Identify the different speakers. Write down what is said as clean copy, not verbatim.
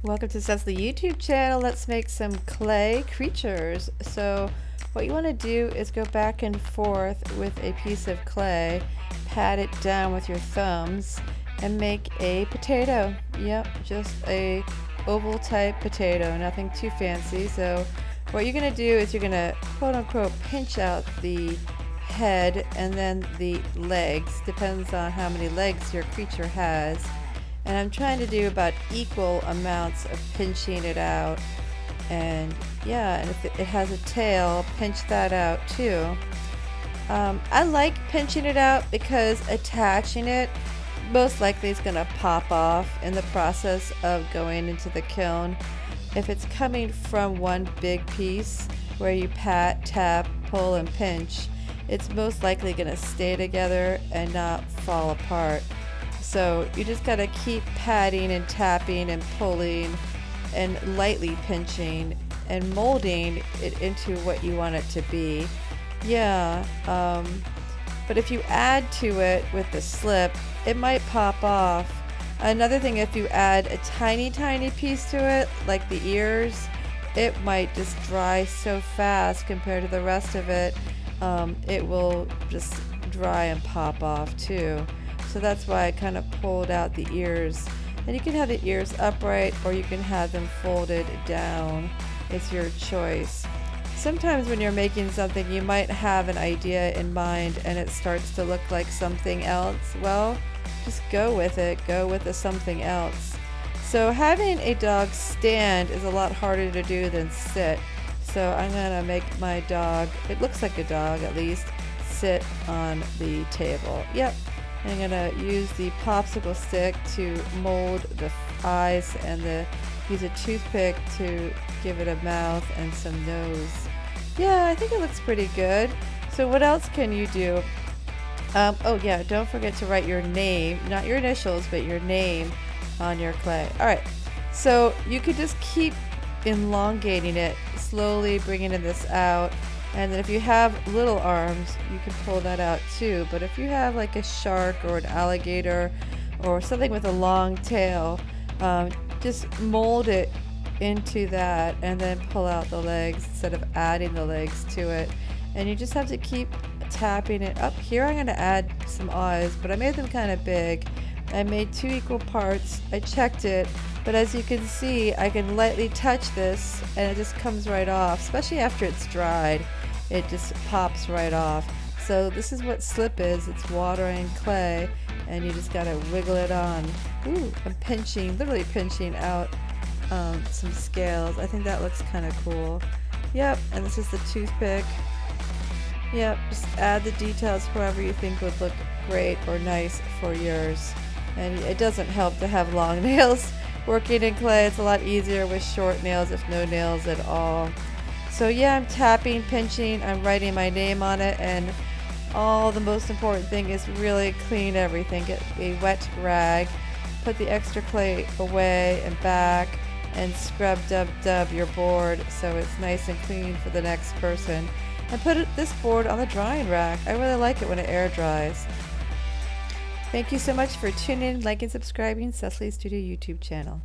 Speaker 1: Welcome to Cecily YouTube channel. Let's make some clay creatures. So what you want to do is go back and forth with a piece of clay, pat it down with your thumbs, and make a potato. Yep, just a oval type potato, nothing too fancy. So what you're going to do is you're going to quote unquote pinch out the head and then the legs, depends on how many legs your creature has. And I'm trying to do about equal amounts of pinching it out. And yeah, and if it has a tail, pinch that out too. I like pinching it out because attaching it most likely is going to pop off in the process of going into the kiln. If it's coming from one big piece where you pat, tap, pull, and pinch, it's most likely going to stay together and not fall apart. So you just got to keep patting and tapping and pulling and lightly pinching and molding it into what you want it to be. Yeah, but if you add to it with the slip, it might pop off. Another thing, if you add a tiny piece to it, like the ears, it might just dry so fast compared to the rest of it. It will just dry and pop off too. So that's why I kind of pulled out the ears. And you can have the ears upright or you can have them folded down. It's your choice. Sometimes when you're making something, you might have an idea in mind and it starts to look like something else. Well, just go with it. Go with the something else. So having a dog stand is a lot harder to do than sit. So I'm gonna make my dog, it looks like a dog at least, sit on the table. Yep. I'm going to use the popsicle stick to mold the eyes and use a toothpick to give it a mouth and some nose. Yeah, I think it looks pretty good. So what else can you do? Oh yeah, don't forget to write your name, not your initials, but your name on your clay. Alright, so you could just keep elongating it, slowly bringing this out. And then if you have little arms, you can pull that out too. But if you have like a shark or an alligator or something with a long tail, just mold it into that and then pull out the legs instead of adding the legs to it. And you just have to keep tapping it up. Here I'm going to add some eyes, but I made them kind of big. I made 2 equal parts. I checked it, but as you can see, I can lightly touch this and it just comes right off, especially after it's dried. It just pops right off. So this is what slip is. It's water and clay, and you just gotta wiggle it on. Ooh, I'm pinching, literally pinching out some scales. I think that looks kind of cool. Yep, and this is the toothpick. Yep, just add the details however you think would look great or nice for yours. And it doesn't help to have long nails. Working in clay, it's a lot easier with short nails, if no nails at all. So yeah, I'm tapping, pinching, I'm writing my name on it, and the most important thing is really clean everything. Get a wet rag, put the extra clay away and back, and scrub dub your board so it's nice and clean for the next person. And put this board on the drying rack. I really like it when it air dries. Thank you so much for tuning in, liking, subscribing Cecily Studio YouTube channel.